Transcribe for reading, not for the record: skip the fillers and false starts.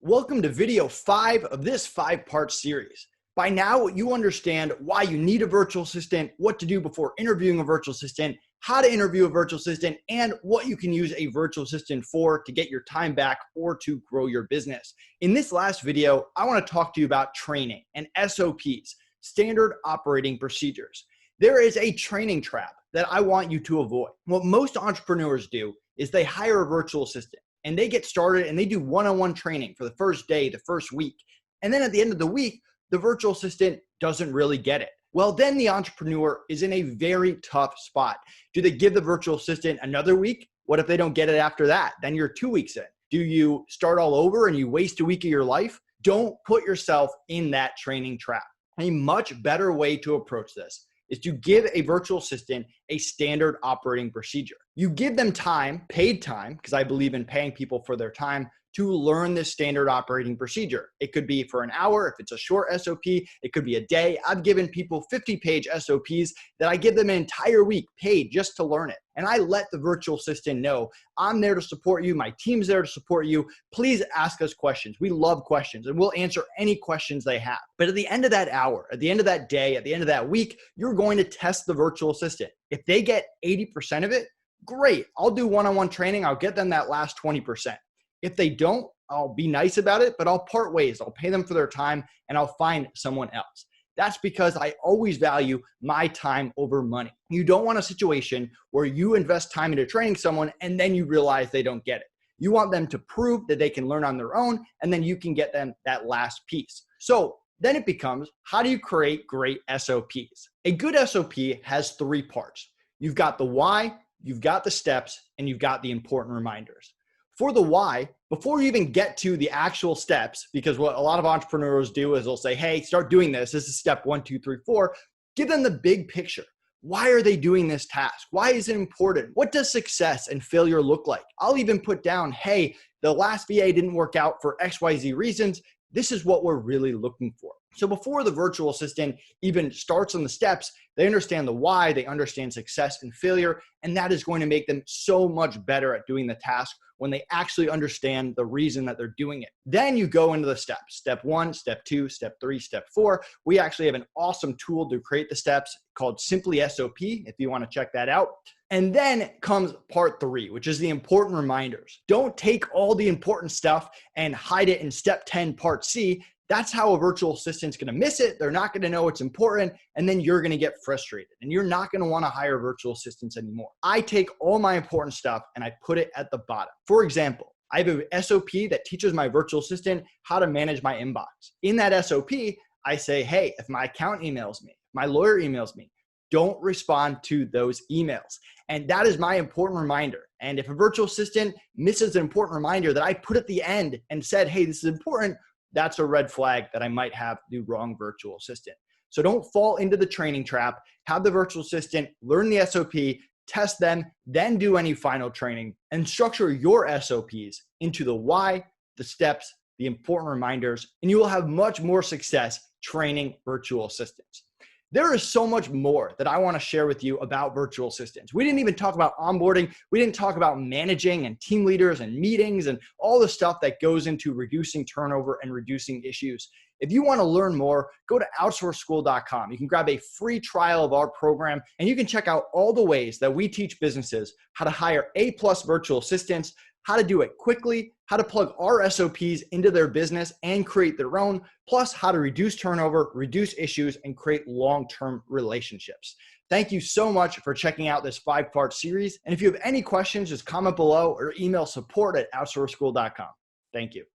Welcome to video 5 of this 5-part series. By now, you understand why you need a virtual assistant, what to do before interviewing a virtual assistant, how to interview a virtual assistant, and what you can use a virtual assistant for to get your time back or to grow your business. In this last video, I want to talk to you about training and SOPs, standard operating procedures. There is a training trap that I want you to avoid. What most entrepreneurs do is they hire a virtual assistant. And they get started and they do one-on-one training for the first day, the first week. And then at the end of the week, the virtual assistant doesn't really get it. Well, then the entrepreneur is in a very tough spot. Do they give the virtual assistant another week? What if they don't get it after that? Then you're 2 weeks in. Do you start all over and you waste a week of your life? Don't put yourself in that training trap. A much better way to approach this is to give a virtual assistant a standard operating procedure. You give them time, paid time, because I believe in paying people for their time, to learn this standard operating procedure. It could be for an hour. If it's a short SOP, it could be a day. I've given people 50-page SOPs that I give them an entire week paid just to learn it. And I let the virtual assistant know, I'm there to support you. My team's there to support you. Please ask us questions. We love questions and we'll answer any questions they have. But at the end of that hour, at the end of that day, at the end of that week, you're going to test the virtual assistant. If they get 80% of it, great. I'll do one-on-one training. I'll get them that last 20%. If they don't, I'll be nice about it, but I'll part ways. I'll pay them for their time and I'll find someone else. That's because I always value my time over money. You don't want a situation where you invest time into training someone and then you realize they don't get it. You want them to prove that they can learn on their own and then you can get them that last piece. So then it becomes, how do you create great SOPs? A good SOP has 3 parts. You've got the why, you've got the steps, and you've got the important reminders. For the why, before you even get to the actual steps, because what a lot of entrepreneurs do is they'll say, hey, start doing this. This is step 1, 2, 3, 4. Give them the big picture. Why are they doing this task? Why is it important? What does success and failure look like? I'll even put down, hey, the last VA didn't work out for XYZ reasons. This is what we're really looking for. So before the virtual assistant even starts on the steps, they understand the why, they understand success and failure, and that is going to make them so much better at doing the task when they actually understand the reason that they're doing it. Then you go into the steps. Step 1, step 2, step 3, step 4. We actually have an awesome tool to create the steps called Simply SOP, if you want to check that out. And then comes part 3, which is the important reminders. Don't take all the important stuff and hide it in step 10, part C. That's how a virtual assistant's going to miss it. They're not going to know it's important. And then you're going to get frustrated and you're not going to want to hire virtual assistants anymore. I take all my important stuff and I put it at the bottom. For example, I have a SOP that teaches my virtual assistant how to manage my inbox. In that SOP, I say, hey, if my accountant emails me, my lawyer emails me, don't respond to those emails. And that is my important reminder. And if a virtual assistant misses an important reminder that I put at the end and said, hey, this is important, that's a red flag that I might have the wrong virtual assistant. So don't fall into the training trap. Have the virtual assistant learn the SOP, test them, then do any final training, and structure your SOPs into the why, the steps, the important reminders, and you will have much more success training virtual assistants. There is so much more that I want to share with you about virtual assistants. We didn't even talk about onboarding. We didn't talk about managing and team leaders and meetings and all the stuff that goes into reducing turnover and reducing issues. If you want to learn more, go to outsourceschool.com. You can grab a free trial of our program and you can check out all the ways that we teach businesses how to hire A+ virtual assistants, how to do it quickly, how to plug our SOPs into their business and create their own, plus how to reduce turnover, reduce issues, and create long-term relationships. Thank you so much for checking out this 5-part series. And if you have any questions, just comment below or email support@outsourceschool.com. Thank you.